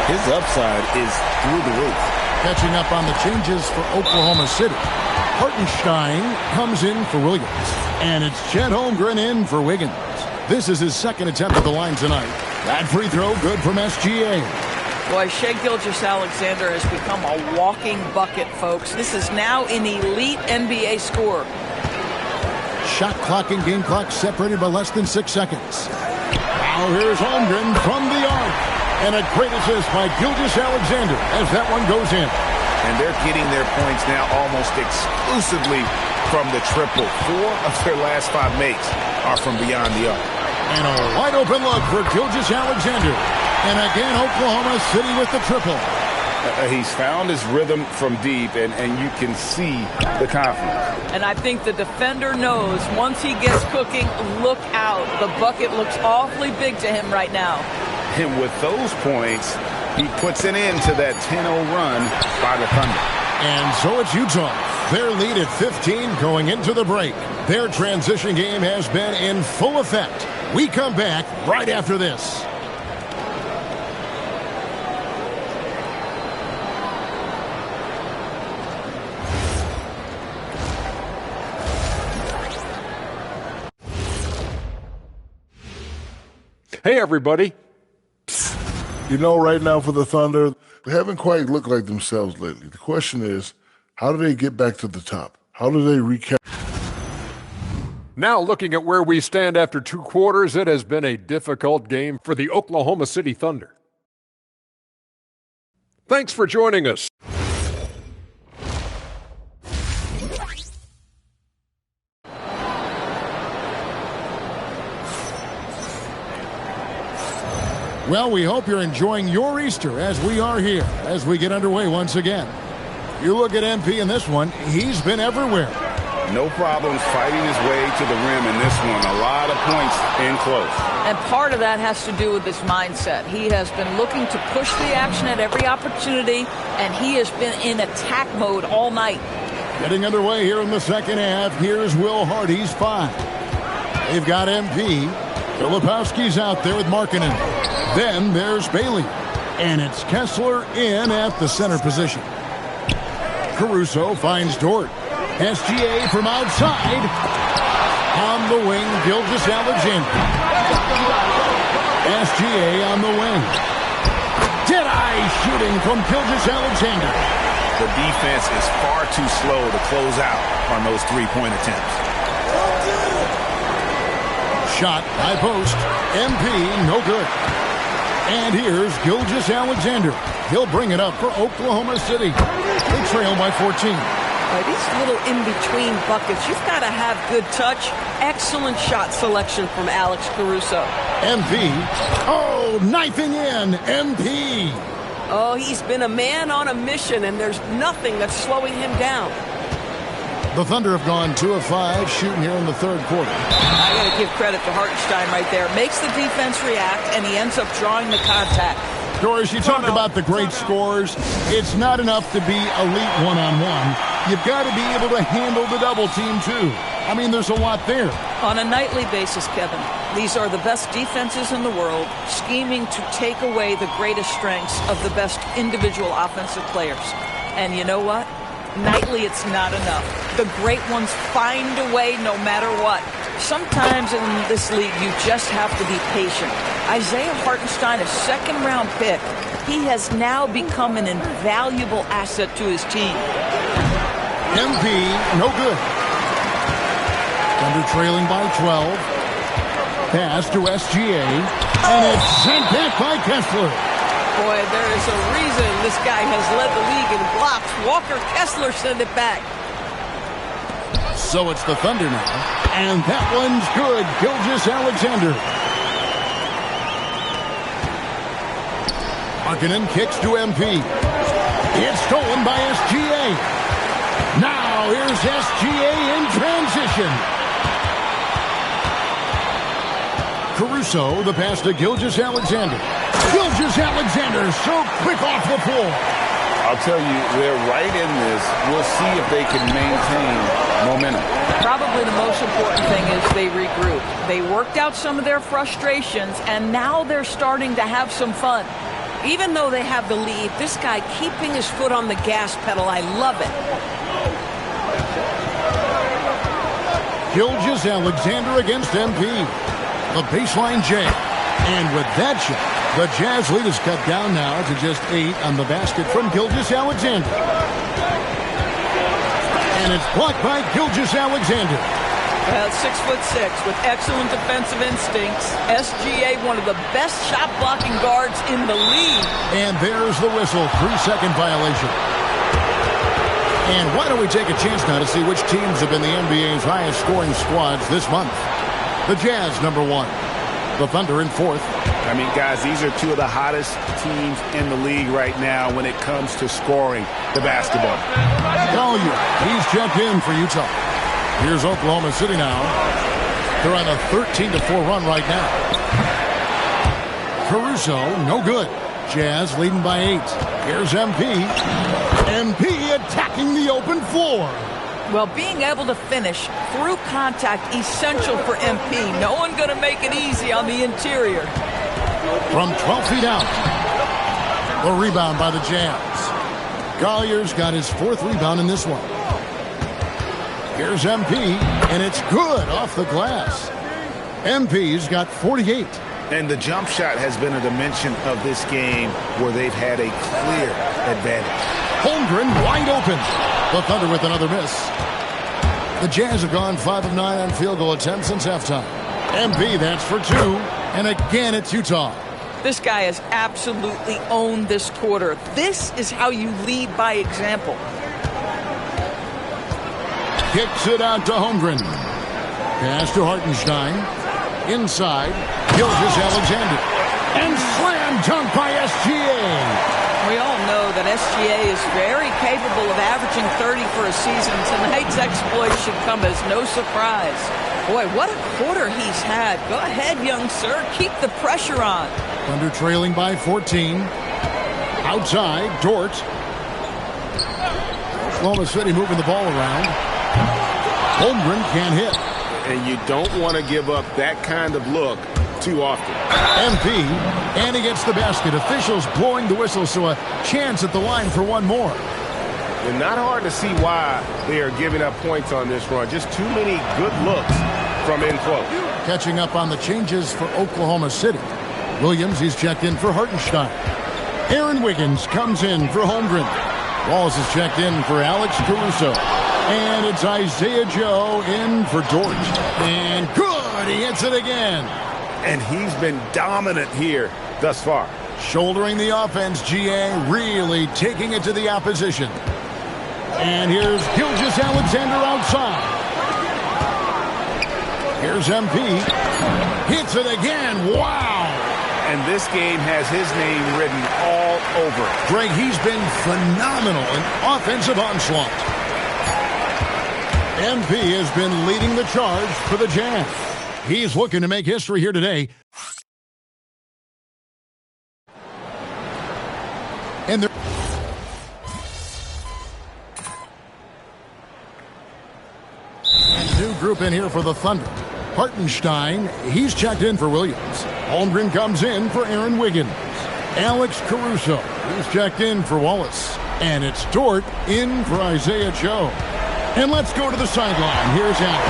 his upside is through the roof. Catching up on the changes for Oklahoma City. Hartenstein comes in for Williams. And it's Chet Holmgren in for Wiggins. This is his second attempt at the line tonight. That free throw good from SGA. Boy, Shai Gilgeous-Alexander has become a walking bucket, folks. This is now an elite NBA scorer. Shot clock and game clock separated by less than 6 seconds. Now here's Holmgren from the arc. And a great assist by Gilgeous-Alexander as that one goes in. And they're getting their points now almost exclusively from the triple. 4 of their last 5 makes are from beyond the arc. And a wide open look for Gilgeous-Alexander. And again, Oklahoma City with the triple. He's found his rhythm from deep, and you can see the confidence. And I think the defender knows once he gets cooking, look out. The bucket looks awfully big to him right now. And with those points, he puts an end to that 10-0 run by the Thunder. And so it's Utah. Their lead at 15 going into the break. Their transition game has been in full effect. We come back right after this. Hey, everybody. You know, right now for the Thunder, they haven't quite looked like themselves lately. The question is, how do they get back to the top? How do they recap? Now looking at where we stand after 2 quarters, it has been a difficult game for the Oklahoma City Thunder. Thanks for joining us. Well, we hope you're enjoying your Easter as we are here as we get underway once again. You look at MP in this one, he's been everywhere. No problems fighting his way to the rim in this one. A lot of points in close. And part of that has to do with his mindset. He has been looking to push the action at every opportunity, and he has been in attack mode all night. Getting underway here in the second half. Here's Will Hardy's 5. They've got MP. Filipowski's out there with Markkanen. Then there's Bailey. And it's Kessler in at the center position. Caruso finds Dort. SGA from outside. On the wing, Gilgeous-Alexander. SGA on the wing. Dead-eye shooting from Gilgeous-Alexander. The defense is far too slow to close out on those three-point attempts. Shot, high post. MP, no good. And here's Gilgeous-Alexander. He'll bring it up for Oklahoma City. They trail by 14. These little in-between buckets, you've got to have good touch. Excellent shot selection from Alex Caruso. MP. Oh, knifing in. MP. Oh, he's been a man on a mission, and there's nothing that's slowing him down. The Thunder have gone 2 of 5 shooting here in the third quarter. I got to give credit to Hartenstein right there. Makes the defense react, and he ends up drawing the contact. Doris, you talk about the great scores. It's not enough to be elite one-on-one. You've got to be able to handle the double team, too. I mean, there's a lot there. On a nightly basis, Kevin, these are the best defenses in the world, scheming to take away the greatest strengths of the best individual offensive players. And you know what? Nightly, it's not enough. The great ones find a way no matter what. Sometimes in this league, you just have to be patient. Isaiah Hartenstein, a second-round pick, he has now become an invaluable asset to his team. MP, no good. Thunder trailing by 12. Pass to SGA. And it's sent back by Kessler. Boy, there is a reason this guy has led the league in blocks. Walker Kessler sent it back. So it's the Thunder now. And that one's good. Gilgeous-Alexander. Markkanen kicks to MP. It's stolen by SGA. Now here's SGA in transition. Caruso, the pass to Gilgeous-Alexander. Gilgeous-Alexander so quick off the floor. I'll tell you, they're right in this. We'll see if they can maintain momentum. Probably the most important thing is they regroup. They worked out some of their frustrations, and now they're starting to have some fun. Even though they have the lead, this guy keeping his foot on the gas pedal, I love it. Gilgeous-Alexander against MP. The baseline J. And with that shot, the Jazz lead is cut down now to just 8 on the basket from Gilgeous-Alexander. And it's blocked by Gilgeous-Alexander. Well, 6'6" with excellent defensive instincts. SGA, one of the best shot blocking guards in the league. And there's the whistle, 3-second violation. And why don't we take a chance now to see which teams have been the NBA's highest scoring squads this month. The Jazz, number 1. The Thunder in 4th. I mean, guys, these are two of the hottest teams in the league right now when it comes to scoring the basketball. Collier, he's checked in for Utah. Here's Oklahoma City now. They're on a 13-4 run right now. Caruso, no good. Jazz leading by 8. Here's MP. MP attacking the open floor. Well, being able to finish through contact, essential for MP. No one going to make it easy on the interior. From 12 feet out. The rebound by the Jazz. Collier's got his 4th rebound in this one. Here's MP, and it's good off the glass. MP's got 48. And the jump shot has been a dimension of this game where they've had a clear advantage. Holmgren wide open. The Thunder with another miss. The Jazz have gone 5 of 9 on field goal attempts since halftime. MP, that's for 2. And again, it's Utah. This guy has absolutely owned this quarter. This is how you lead by example. Kicks it out to Holmgren. Pass to Hartenstein. Inside. Gilgeous-Alexander. And slam dunk by SGA. We all know that SGA is very capable of averaging 30 for a season. Tonight's exploit should come as no surprise. Boy, what a quarter he's had. Go ahead, young sir. Keep the pressure on. Thunder trailing by 14. Outside, Dort. Oklahoma City moving the ball around. Holmgren can't hit. And you don't want to give up that kind of look too often. MP, and he gets the basket. Officials blowing the whistle, so a chance at the line for one more. And not hard to see why they are giving up points on this run. Just too many good looks from in close. Catching up on the changes for Oklahoma City. Williams, he's checked in for Hartenstein. Aaron Wiggins comes in for Holmgren. Walls is checked in for Alex Caruso. And it's Isaiah Joe in for Dort. And good, he hits it again. And he's been dominant here thus far. Shouldering the offense, GA really taking it to the opposition. And here's Gilgeous-Alexander outside. Here's MP. Hits it again. Wow. And this game has his name written all over it. Greg, he's been phenomenal in offensive onslaught. MP has been leading the charge for the Jazz. He's looking to make history here today. And they're new group in here for the Thunder. Hartenstein, he's checked in for Williams. Holmgren comes in for Aaron Wiggins. Alex Caruso, he's checked in for Wallace. And it's Dort in for Isaiah Joe. And let's go to the sideline. Here's Alex.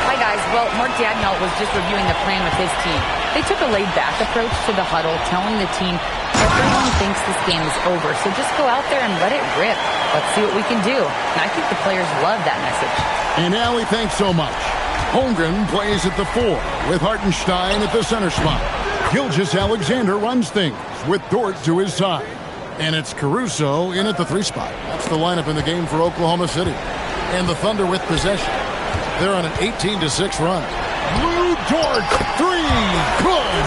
Hi, guys. Well, Mark Dagnall was just reviewing the plan with his team. They took a laid-back approach to the huddle, telling the team, everyone thinks this game is over, so just go out there and let it rip. Let's see what we can do. And I think the players love that message. And Allie, thanks so much. Holmgren plays at the 4 with Hartenstein at the center spot. Gilgeous-Alexander runs things with Dort to his side. And it's Caruso in at the 3 spot. That's the lineup in the game for Oklahoma City. And the Thunder with possession. They're on an 18-6 run. Lou Dort, 3, good.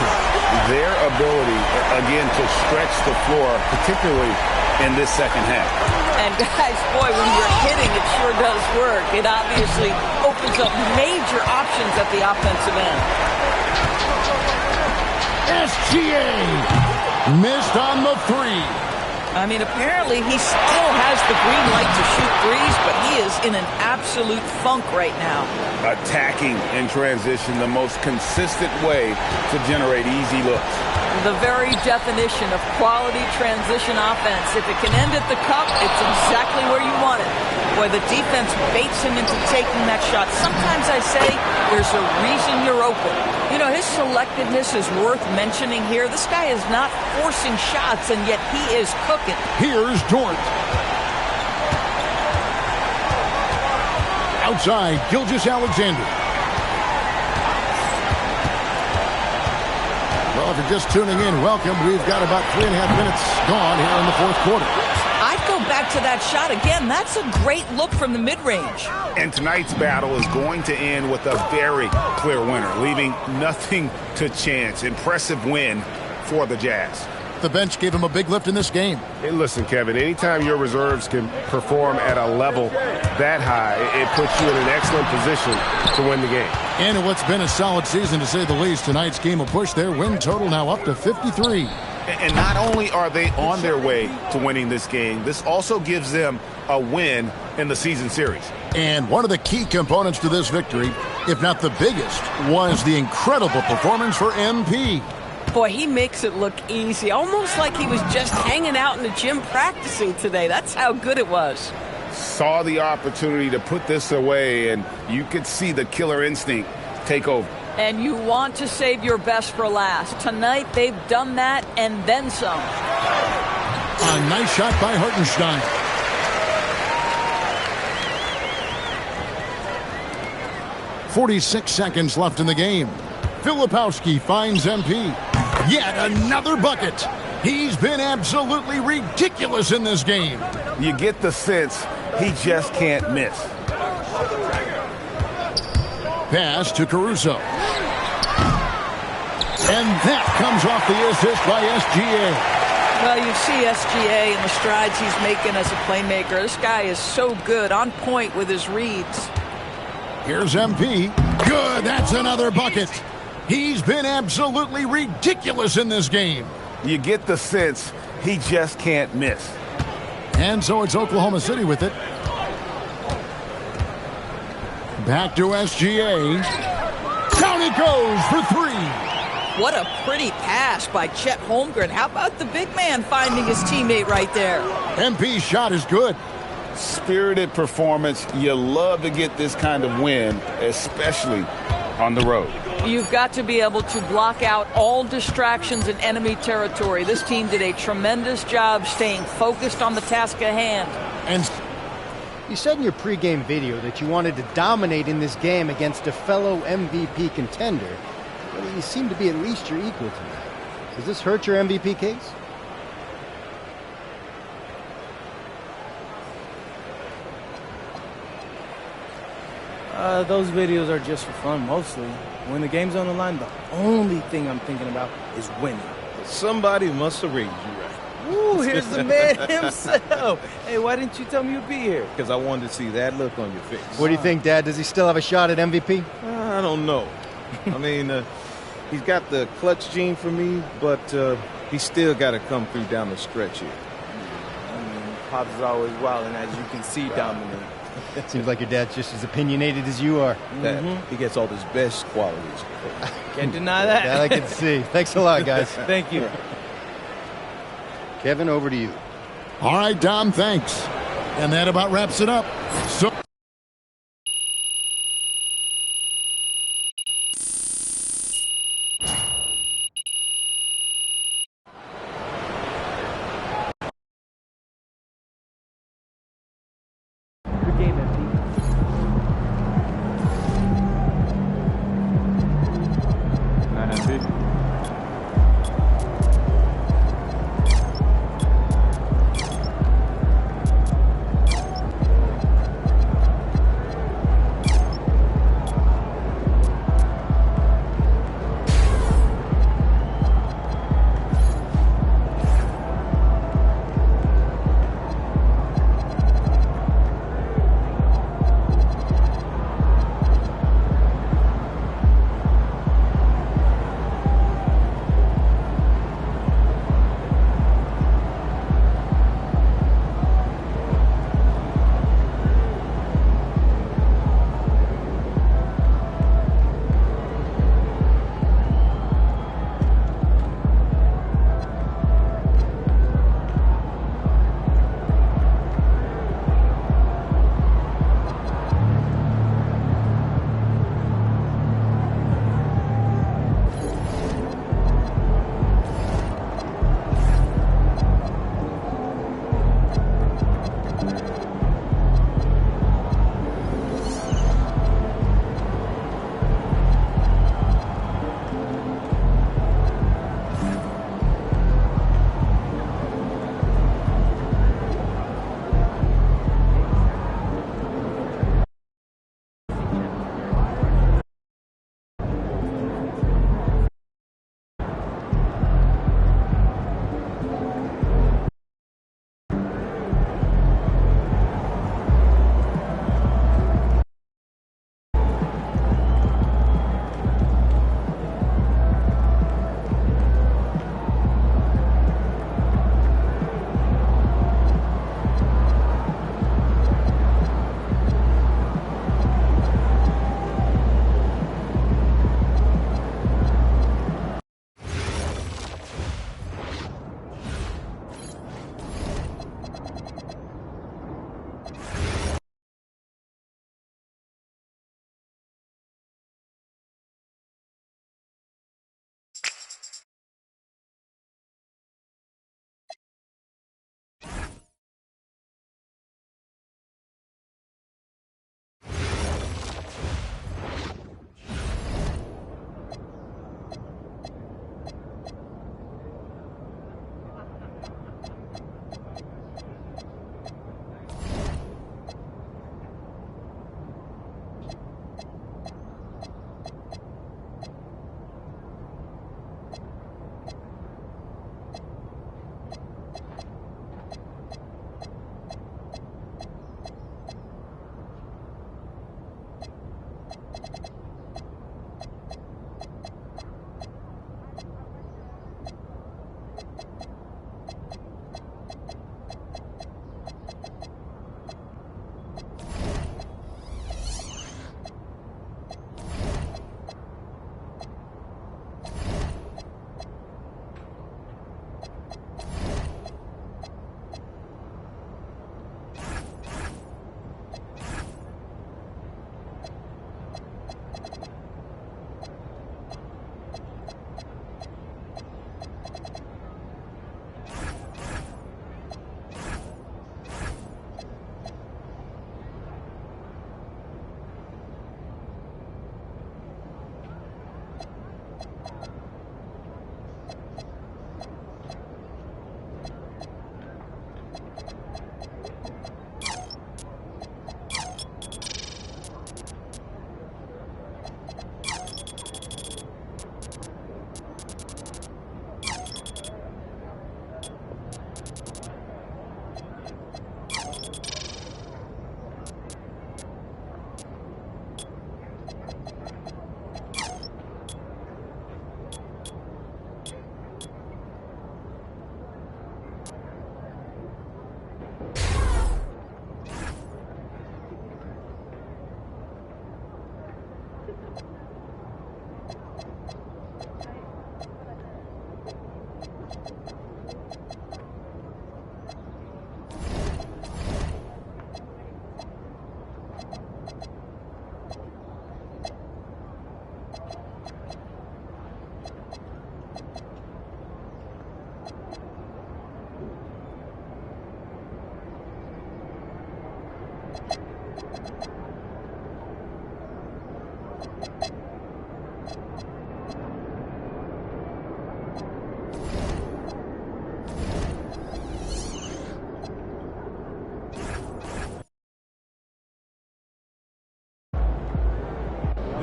Their ability, again, to stretch the floor, particularly in this second half. And guys, boy, when you're hitting, it sure does work. It obviously opens up major options at the offensive end. SGA missed on the 3. I mean, apparently he still has the green light to shoot threes, but he is in an absolute funk right now. Attacking in transition, the most consistent way to generate easy looks. The very definition of quality transition offense. If it can end at the cup, it's exactly where you want it. Boy, the defense baits him into taking that shot. Sometimes I say there's a reason you're open. You know, his selectiveness is worth mentioning here. This guy is not forcing shots, and yet he is cooking. Here's Dort. Outside, Gilgeous-Alexander. Well, if you're just tuning in, welcome. We've got about 3.5 minutes gone here in the fourth quarter. I'd go back to that shot again. That's a great look from the mid-range. And tonight's battle is going to end with a very clear winner, leaving nothing to chance. Impressive win for the Jazz. The bench gave him a big lift in this game. Hey, listen, Kevin, anytime your reserves can perform at a level that high, it puts you in an excellent position to win the game. And in what's been a solid season, to say the least, tonight's game will push their win total now up to 53. And not only are they on their way to winning this game, this also gives them a win in the season series. And one of the key components to this victory, if not the biggest, was the incredible performance for MP. Boy, he makes it look easy, almost like he was just hanging out in the gym practicing today. That's how good it was. Saw the opportunity to put this away, and you could see the killer instinct take over. And you want to save your best for last. Tonight, they've done that and then some. A nice shot by Hartenstein. .46 seconds left in the game. Filipowski finds MP. Yet another bucket. He's been absolutely ridiculous in this game. You get the sense he just can't miss. Pass to Caruso. And that comes off the assist by SGA. Well, you see SGA and the strides he's making as a playmaker. This guy is so good, on point with his reads. Here's MP. Good, that's another bucket. He's been absolutely ridiculous in this game. You get the sense he just can't miss. And so it's Oklahoma City with it. Back to SGA. Down it goes for three. What a pretty pass by Chet Holmgren. How about the big man finding his teammate right there? MP's shot is good. Spirited performance. You love to get this kind of win, especially on the road. You've got to be able to block out all distractions in enemy territory. This team did a tremendous job staying focused on the task at hand. And you said in your pregame video that you wanted to dominate in this game against a fellow MVP contender. Well, you seem to be at least your equal tonight. Does this hurt your MVP case? Those videos are just for fun, mostly. When the game's on the line, the only thing I'm thinking about is winning. Somebody must have raised you right. Ooh, here's the man himself. Hey, why didn't you tell me you'd be here? Because I wanted to see that look on your face. What do you think, Dad? Does he still have a shot at MVP? I don't know. I mean, he's got the clutch gene for me, but he's still got to come through down the stretch here. I mean, Pops is always wild, and as you can see, dominant. Seems like your dad's just as opinionated as you are. He gets all his best qualities. Can't deny that. That I can see. Thanks a lot, guys. Thank you. Kevin, over to you. All right, Dom, thanks. And that about wraps it up. So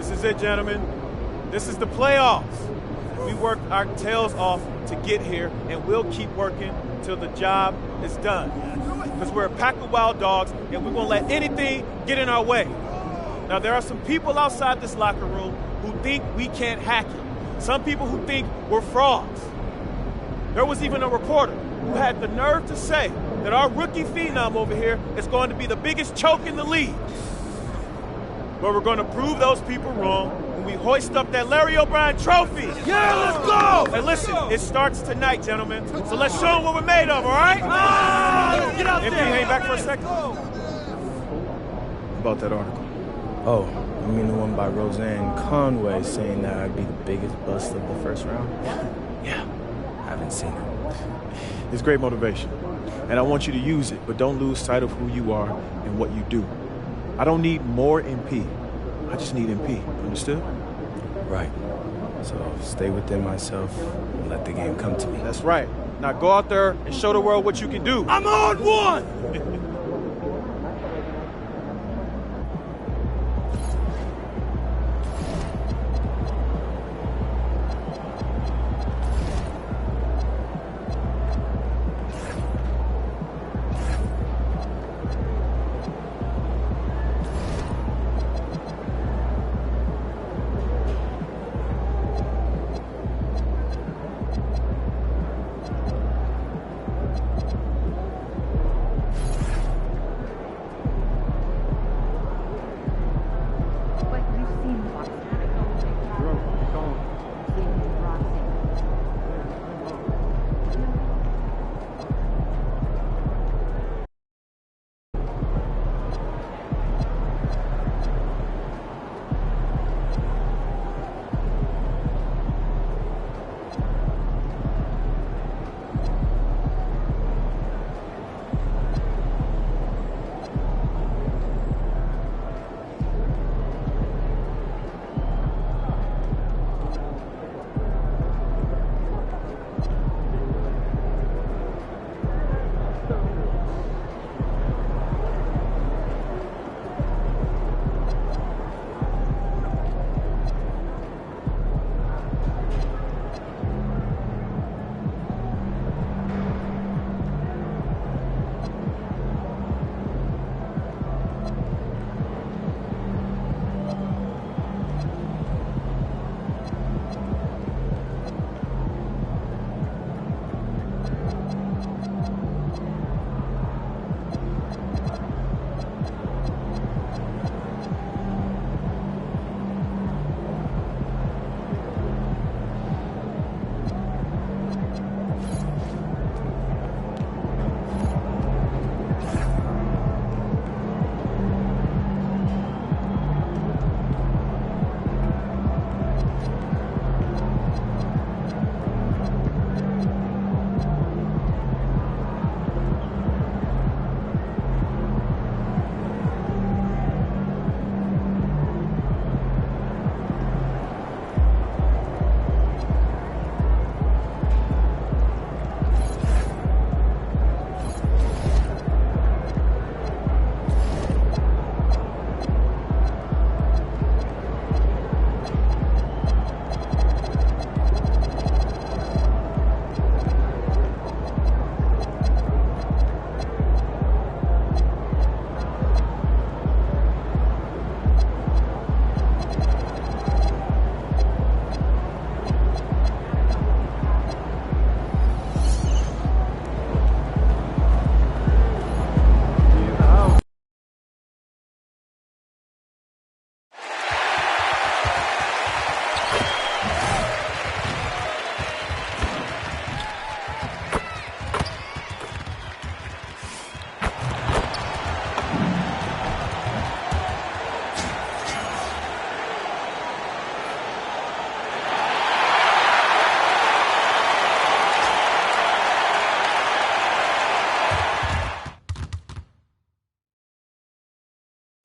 This is it, gentlemen. This is the playoffs. We worked our tails off to get here, and we'll keep working till the job is done. Because we're a pack of wild dogs, and we won't let anything get in our way. Now, there are some people outside this locker room who think we can't hack it. Some people who think we're frauds. There was even a reporter who had the nerve to say that our rookie phenom over here is going to be the biggest choke in the league. But we're going to prove those people wrong when we hoist up that Larry O'Brien trophy. Yeah, let's go! And listen, it starts tonight, gentlemen. So let's show them what we're made of, all right? Let's get out there. Hang back for a second. About that article. Oh, I mean the one by Roseanne Conway saying that I'd be the biggest bust of the first round? Yeah, I haven't seen it. It's great motivation. And I want you to use it, but don't lose sight of who you are and what you do. I don't need more MP. I just need MP. Understood? Right. So stay within myself and let the game come to me. That's right. Now go out there and show the world what you can do. I'm on one!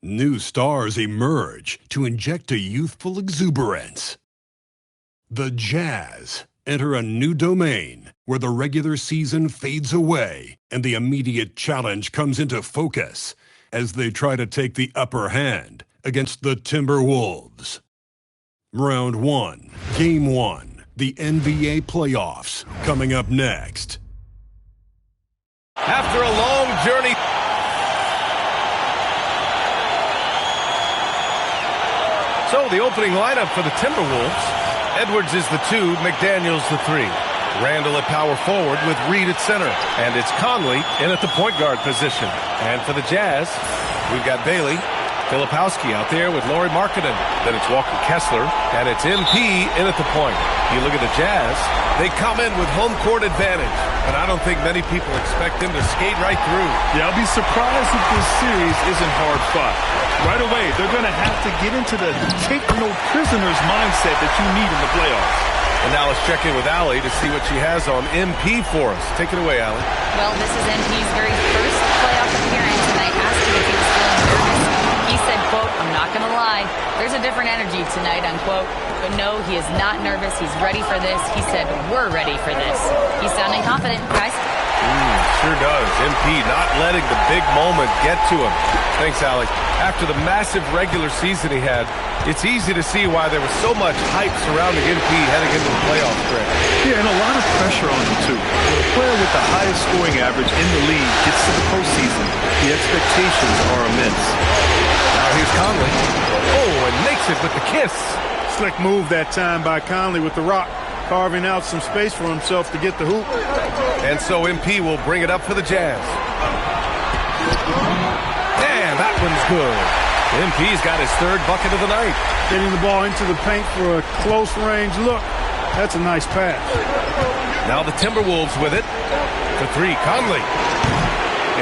New stars emerge to inject a youthful exuberance. The Jazz enter a new domain where the regular season fades away and the immediate challenge comes into focus as they try to take the upper hand against the Timberwolves. Round 1, Game 1, the NBA playoffs, coming up next. After a long journey. So the opening lineup for the Timberwolves. Edwards is the 2, McDaniels the 3. Randall at power forward with Reed at center. And it's Conley in at the point guard position. And for the Jazz, we've got Bailey, Filipowski out there with Lauri Markkanen. Then it's Walker Kessler, and it's MP in at the point. You look at the Jazz, they come in with home court advantage, but I don't think many people expect them to skate right through. Yeah, I'll be surprised if this series isn't hard fought. Right away, they're going to have to get into the take no prisoners mindset that you need in the playoffs. And now let's check in with Allie to see what she has on MP for us. Take it away, Allie. Well, this is MP's very first playoff appearance, and I asked him if he was feeling nervous. He said, quote, "I'm not going to lie, there's a different energy tonight," unquote. But no, he is not nervous. He's ready for this. He said, "We're ready for this." He's sounding confident, guys. Sure does. MP not letting the big moment get to him. Thanks, Allie. After the massive regular season he had, it's easy to see why there was so much hype surrounding MP heading into the playoff stretch. Yeah, and a lot of pressure on him, too. When a player with the highest scoring average in the league gets to the postseason, the expectations are immense. Now here's Conley. Oh, and makes it with the kiss. Slick move that time by Conley with the rock, carving out some space for himself to get the hoop. And so MP will bring it up for the Jazz. And that one's good. MP's got his third bucket of the night. Getting the ball into the paint for a close range look. That's a nice pass. Now the Timberwolves with it. For 3, Conley.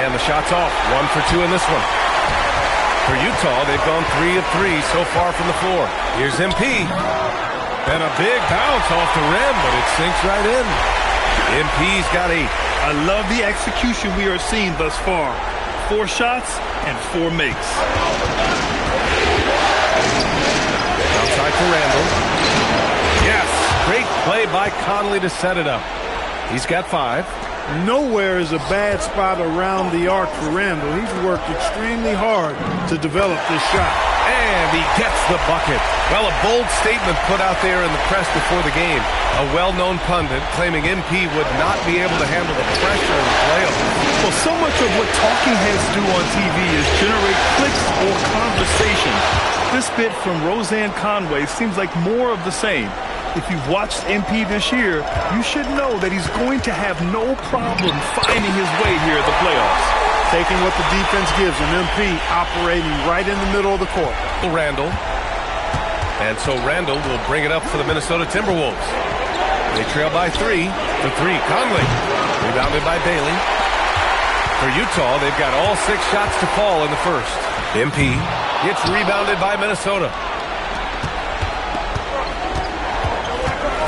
And the shot's off. 1 for 2 in this one. For Utah, they've gone 3 of 3 so far from the floor. Here's MP. And a big bounce off the rim, but it sinks right in. MP's got 8. I love the execution we are seeing thus far. 4 shots and 4 makes. Outside for Randall. Yes, great play by Conley to set it up. He's got 5. Nowhere is a bad spot around the arc for Randall. He's worked extremely hard to develop this shot. And he gets the bucket. Well, a bold statement put out there in the press before the game. A well-known pundit claiming MP would not be able to handle the pressure in the playoffs. Well, so much of what talking heads do on TV is generate clicks or conversation. This bit from Roseanne Conway seems like more of the same. If you've watched MP this year, you should know that he's going to have no problem finding his way here at the playoffs. Taking what the defense gives him, MP operating right in the middle of the court. Randall. And so Randall will bring it up for the Minnesota Timberwolves. They trail by 3. For 3, Conley. Rebounded by Bailey. For Utah, they've got all 6 shots to fall in the first. MP gets rebounded by Minnesota.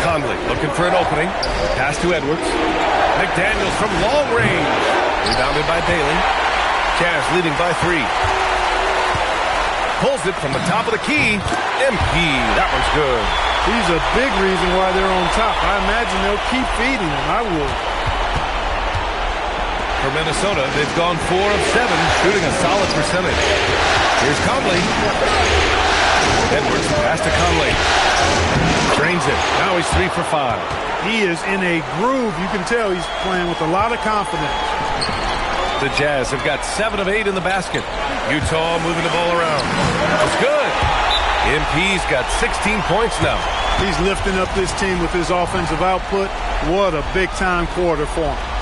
Conley looking for an opening. Pass to Edwards. McDaniels from long range. Rebounded by Bailey. Jazz leading by 3. Pulls it from the top of the key. MP, that one's good. He's a big reason why they're on top. I imagine they'll keep feeding him. I would. For Minnesota, they've gone 4 of 7, shooting a solid percentage. Here's Conley. Edwards, pass to Conley. Drains it. Now he's 3 for 5. He is in a groove. You can tell he's playing with a lot of confidence. The Jazz have got 7 of 8 in the basket. Utah moving the ball around. It's good. MP's got 16 points now. He's lifting up this team with his offensive output. What a big-time quarter for him.